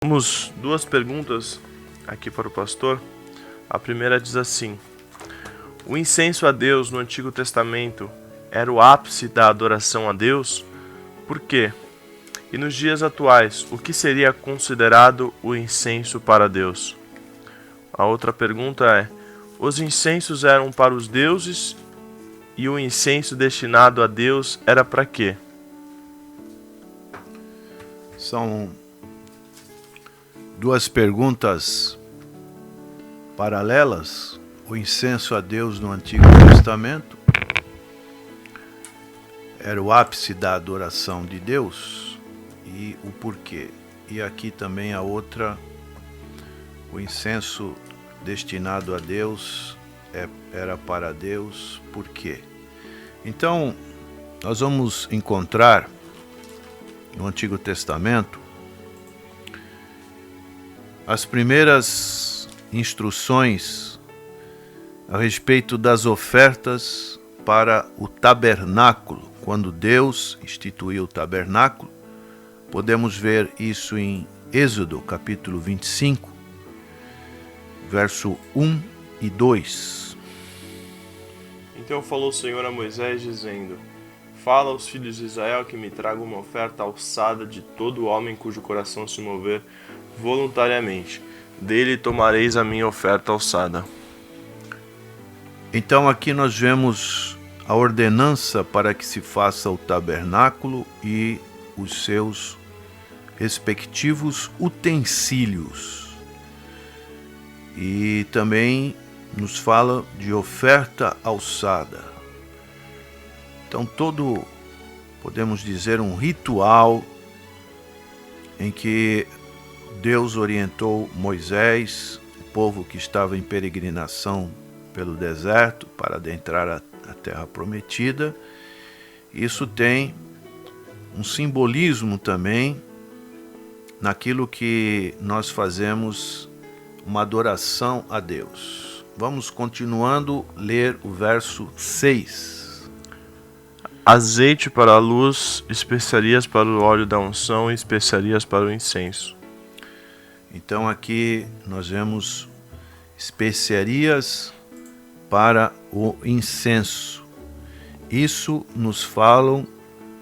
Temos duas perguntas aqui para o pastor. A primeira diz assim: o incenso a Deus no Antigo Testamento era o ápice da adoração a Deus? Por quê? E nos dias atuais, o que seria considerado o incenso para Deus? A outra pergunta é: os incensos eram para os deuses e o incenso destinado a Deus era para quê? São duas perguntas paralelas. O incenso a Deus no Antigo Testamento era o ápice da adoração de Deus e o porquê. E aqui também a outra, o incenso destinado a Deus era para Deus, por quê? Então, nós vamos encontrar no Antigo Testamento as primeiras instruções a respeito das ofertas para o tabernáculo. Quando Deus instituiu o tabernáculo, podemos ver isso em Êxodo, capítulo 25, verso 1 e 2. Então falou o Senhor a Moisés, dizendo: fala aos filhos de Israel que me tragam uma oferta alçada de todo homem cujo coração se mover voluntariamente. Dele tomareis a minha oferta alçada. Então aqui nós vemos a ordenança para que se faça o tabernáculo e os seus respectivos utensílios. E também nos fala de oferta alçada. Então todo, podemos dizer, um ritual em que Deus orientou Moisés, o povo que estava em peregrinação pelo deserto para adentrar a terra prometida. Isso tem um simbolismo também naquilo que nós fazemos, uma adoração a Deus. Vamos continuando ler o verso 6. Azeite para a luz, especiarias para o óleo da unção e especiarias para o incenso. Então aqui nós vemos especiarias para o incenso. Isso nos falam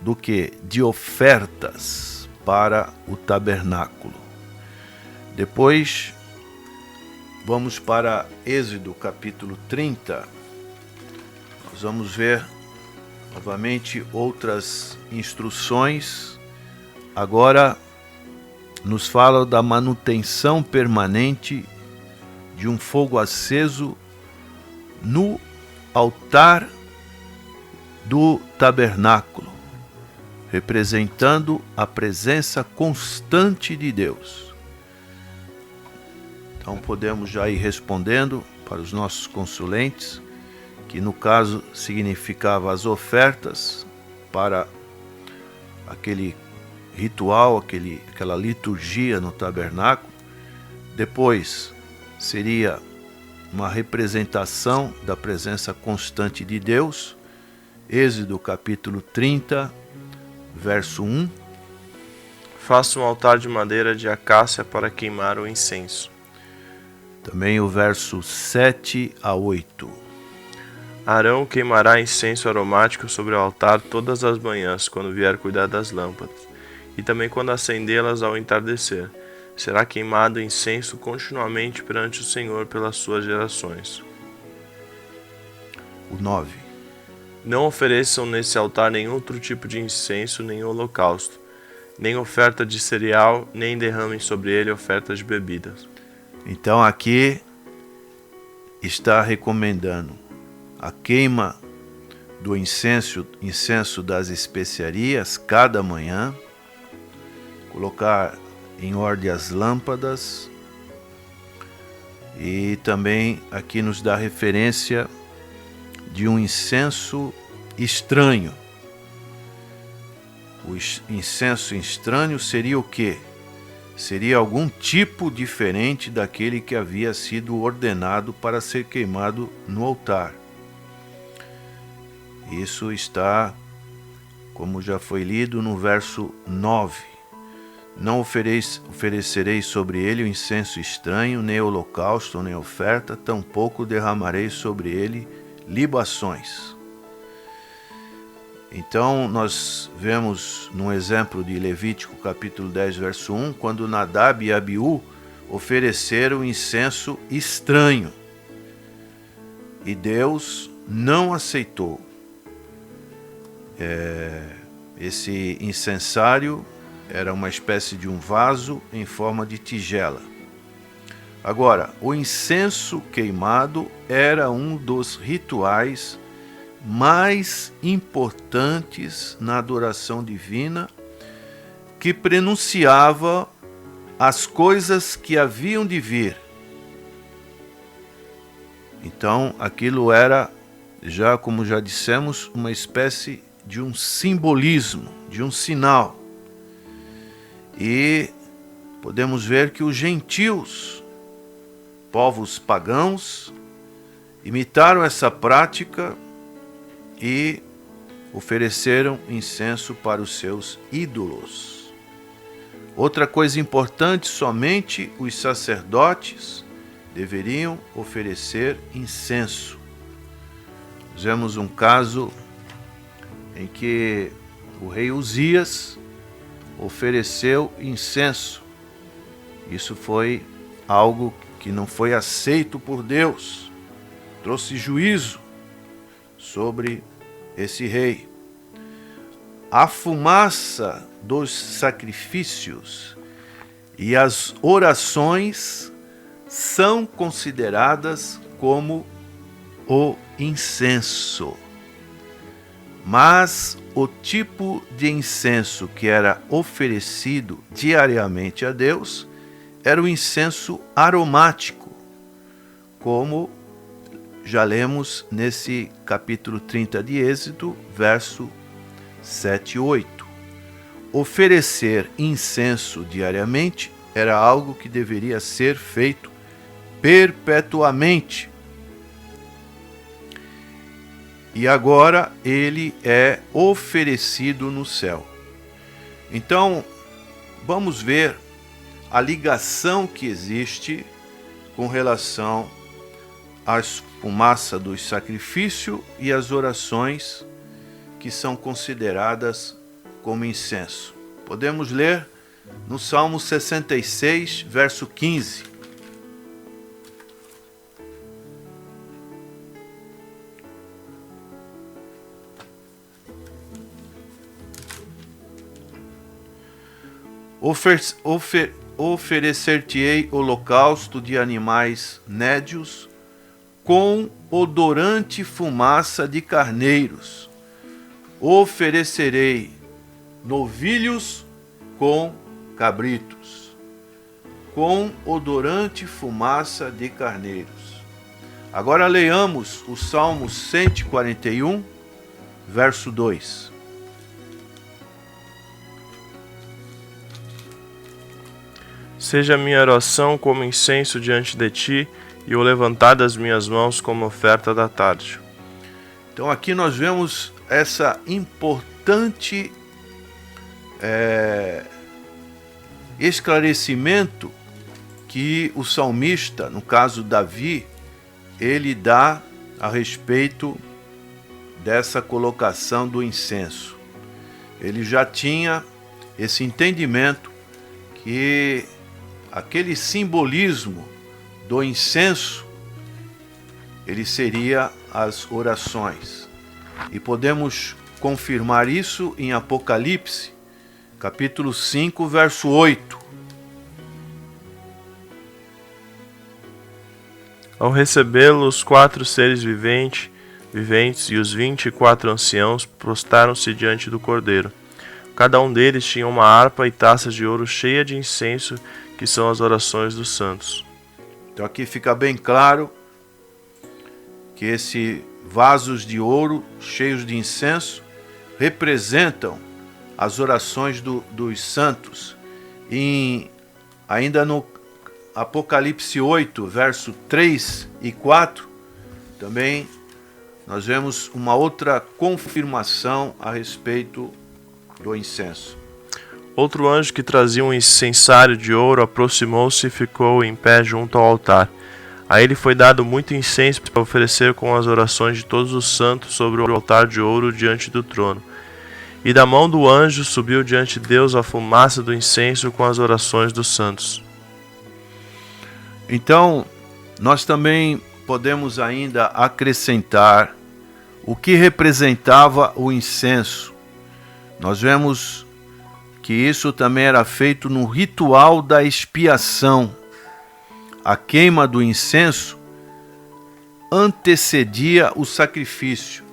do que? De ofertas para o tabernáculo. Depois vamos para Êxodo capítulo 30. Nós vamos ver novamente outras instruções. Agora nos fala da manutenção permanente de um fogo aceso no altar do tabernáculo, representando a presença constante de Deus. Então podemos já ir respondendo para os nossos consulentes, que no caso significava as ofertas para aquele ritual, aquela liturgia no tabernáculo. Depois seria uma representação da presença constante de Deus. Êxodo capítulo 30, verso 1. Faça um altar de madeira de acácia para queimar o incenso. Também o verso 7 a 8. Arão queimará incenso aromático sobre o altar todas as manhãs, quando vier cuidar das lâmpadas, e também quando acendê-las ao entardecer. Será queimado incenso continuamente perante o Senhor pelas suas gerações. O 9. Não ofereçam nesse altar nenhum outro tipo de incenso, nem holocausto, nem oferta de cereal, nem derramem sobre ele ofertas de bebidas. Então aqui está recomendando a queima do incenso das especiarias cada manhã, colocar em ordem as lâmpadas, e também aqui nos dá referência de um incenso estranho. O incenso estranho seria o quê? Seria algum tipo diferente daquele que havia sido ordenado para ser queimado no altar. Isso está, como já foi lido, no verso 9. Não oferecerei sobre ele o incenso estranho, nem holocausto, nem oferta, tampouco derramarei sobre ele libações. Então, nós vemos num exemplo de Levítico, capítulo 10, verso 1, quando Nadab e Abiú ofereceram incenso estranho. E Deus não aceitou. Esse incensário era uma espécie de um vaso em forma de tigela. Agora, o incenso queimado era um dos rituais mais importantes na adoração divina, que prenunciava as coisas que haviam de vir. Então, aquilo era, como já dissemos, uma espécie de um simbolismo, de um sinal. E podemos ver que os gentios, povos pagãos, imitaram essa prática e ofereceram incenso para os seus ídolos. Outra coisa importante, somente os sacerdotes deveriam oferecer incenso. Vemos um caso em que o rei Uzias ofereceu incenso. Isso foi algo que não foi aceito por Deus. Trouxe juízo sobre esse rei. A fumaça dos sacrifícios e as orações são consideradas como o incenso. Mas o tipo de incenso que era oferecido diariamente a Deus era o incenso aromático, como já lemos nesse capítulo 30 de Êxodo, verso 7 e 8. Oferecer incenso diariamente era algo que deveria ser feito perpetuamente. E agora ele é oferecido no céu. Então, vamos ver a ligação que existe com relação à fumaça do sacrifício e as orações que são consideradas como incenso. Podemos ler no Salmo 66, verso 15. Oferecer-te-ei holocausto de animais nédios com odorante fumaça de carneiros. Oferecerei novilhos com cabritos, com odorante fumaça de carneiros. Agora leiamos o Salmo 141, verso 2. Seja a minha oração como incenso diante de ti, e o levantar das minhas mãos como oferta da tarde. Então aqui nós vemos essa importante esclarecimento que o salmista, no caso Davi, ele dá a respeito dessa colocação do incenso. Ele já tinha esse entendimento que aquele simbolismo do incenso, ele seria as orações. E podemos confirmar isso em Apocalipse, capítulo 5, verso 8. Ao recebê-lo, os 4 seres viventes e os 24 anciãos prostaram-se diante do Cordeiro. Cada um deles tinha uma harpa e taças de ouro cheia de incenso, que são as orações dos santos. Então aqui fica bem claro que esses vasos de ouro cheios de incenso representam as orações dos santos. Ainda no Apocalipse 8, verso 3 e 4, também nós vemos uma outra confirmação a respeito do incenso. Outro anjo que trazia um incensário de ouro aproximou-se e ficou em pé junto ao altar. A ele foi dado muito incenso para oferecer com as orações de todos os santos sobre o altar de ouro diante do trono. E da mão do anjo subiu diante de Deus a fumaça do incenso com as orações dos santos. Então, nós também podemos ainda acrescentar o que representava o incenso. Nós vemos que isso também era feito no ritual da expiação. A queima do incenso antecedia o sacrifício.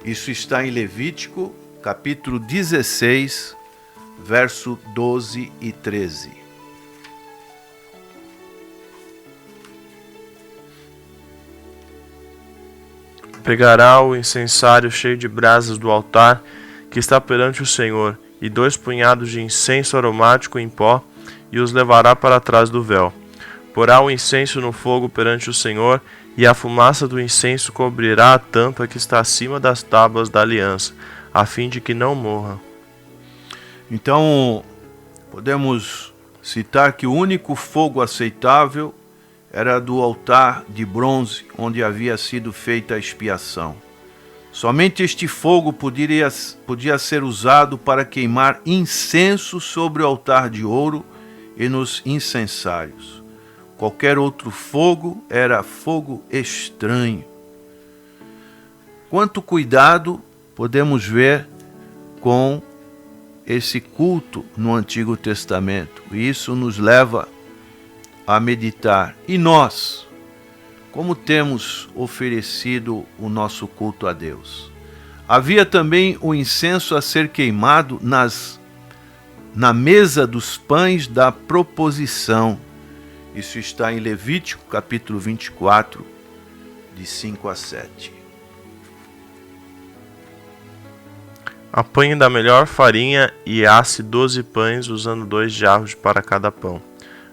Isso está em Levítico, capítulo 16, verso 12 e 13. Pegará o incensário cheio de brasas do altar que está perante o Senhor, e 2 punhados de incenso aromático em pó, e os levará para trás do véu. Porá o incenso no fogo perante o Senhor, e a fumaça do incenso cobrirá a tampa que está acima das tábuas da aliança, a fim de que não morra. Então, podemos citar que o único fogo aceitável era do altar de bronze, onde havia sido feita a expiação. Somente este fogo podia ser usado para queimar incenso sobre o altar de ouro e nos incensários. Qualquer outro fogo era fogo estranho. Quanto cuidado podemos ver com esse culto no Antigo Testamento. E isso nos leva a meditar. E nós, como temos oferecido o nosso culto a Deus? Havia também o incenso a ser queimado na mesa dos pães da proposição. Isso está em Levítico, capítulo 24, de 5 a 7. Apanhe da melhor farinha e asse 12 pães, usando 2 jarros para cada pão.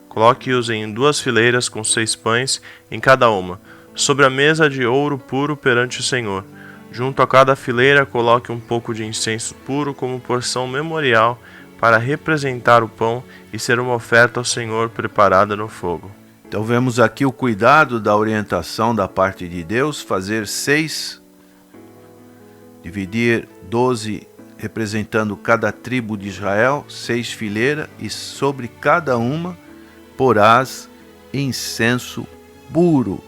Coloque-os em 2 fileiras com 6 pães em cada uma, sobre a mesa de ouro puro perante o Senhor. Junto a cada fileira coloque um pouco de incenso puro como porção memorial para representar o pão e ser uma oferta ao Senhor preparada no fogo. Então vemos aqui o cuidado da orientação da parte de Deus, fazer 6, dividir 12 representando cada tribo de Israel, 6 fileiras, e sobre cada uma porás incenso puro.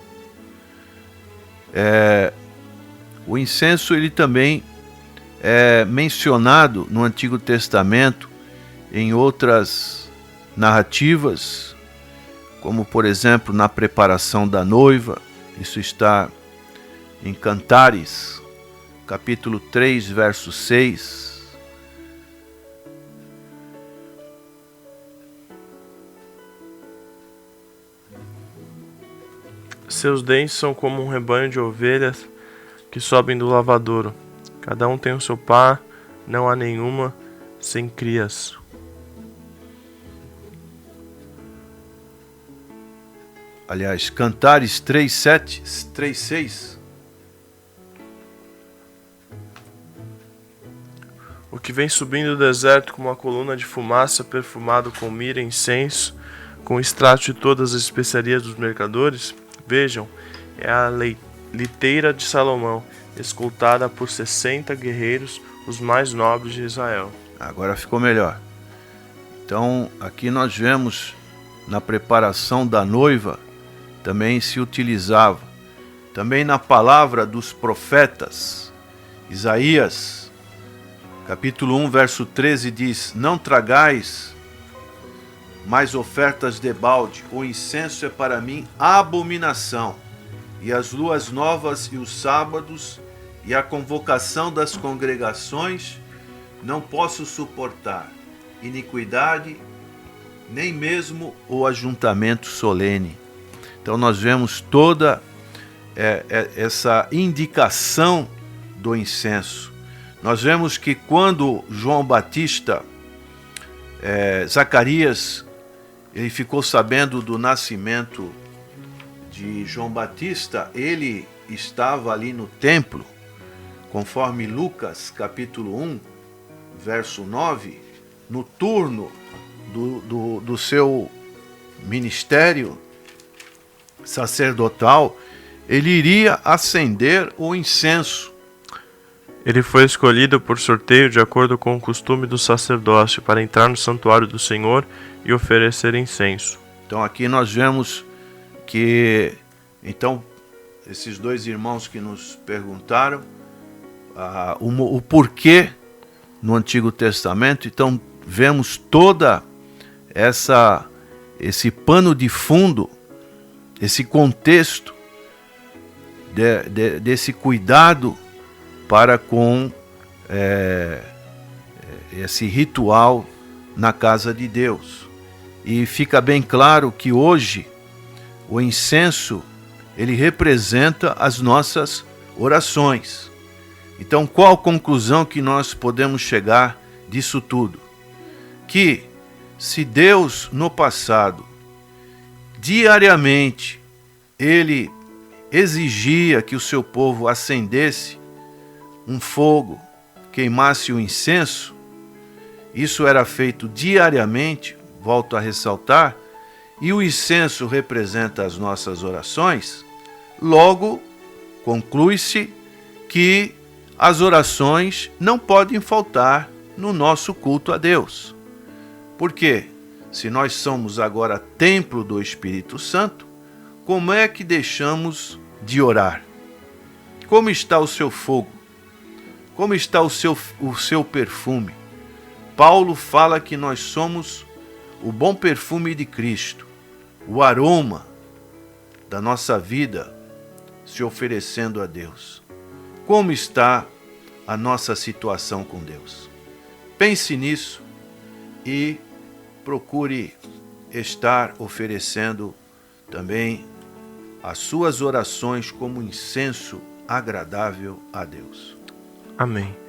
O incenso ele também é mencionado no Antigo Testamento em outras narrativas, como por exemplo na preparação da noiva. Isso está em Cantares, capítulo 3, verso 6. Seus dentes são como um rebanho de ovelhas que sobem do lavadouro. Cada um tem o seu par, não há nenhuma sem crias. Aliás, Cantares 3:7, 3:6. O que vem subindo do deserto como uma coluna de fumaça, perfumado com mirra e incenso, com extrato de todas as especiarias dos mercadores, vejam, é a liteira de Salomão, escoltada por 60 guerreiros, os mais nobres de Israel. Agora ficou melhor. Então, aqui nós vemos na preparação da noiva, também se utilizava. Também na palavra dos profetas, Isaías, capítulo 1, verso 13 diz: não tragais mais ofertas debalde, o incenso é para mim abominação, e as luas novas e os sábados e a convocação das congregações não posso suportar, iniquidade, nem mesmo o ajuntamento solene. Então nós vemos toda essa indicação do incenso. Nós vemos que quando João Batista, Zacarias, ele ficou sabendo do nascimento de João Batista, ele estava ali no templo, conforme Lucas capítulo 1, verso 9, no turno do seu ministério sacerdotal, ele iria acender o incenso. Ele foi escolhido por sorteio de acordo com o costume do sacerdócio para entrar no santuário do Senhor e oferecer incenso. Então aqui nós vemos que, então, esses dois irmãos que nos perguntaram o porquê no Antigo Testamento, então vemos toda esse pano de fundo, esse contexto desse cuidado para com esse ritual na casa de Deus. E fica bem claro que hoje o incenso, ele representa as nossas orações. Então, qual a conclusão que nós podemos chegar disso tudo? Que se Deus no passado, diariamente, ele exigia que o seu povo acendesse um fogo, queimasse o incenso, isso era feito diariamente, volto a ressaltar, e o incenso representa as nossas orações, logo conclui-se que as orações não podem faltar no nosso culto a Deus. Porque se nós somos agora templo do Espírito Santo, como é que deixamos de orar? Como está o seu fogo? Como está o seu perfume? Paulo fala que nós somos o bom perfume de Cristo, o aroma da nossa vida se oferecendo a Deus. Como está a nossa situação com Deus? Pense nisso e procure estar oferecendo também as suas orações como incenso agradável a Deus. Amém.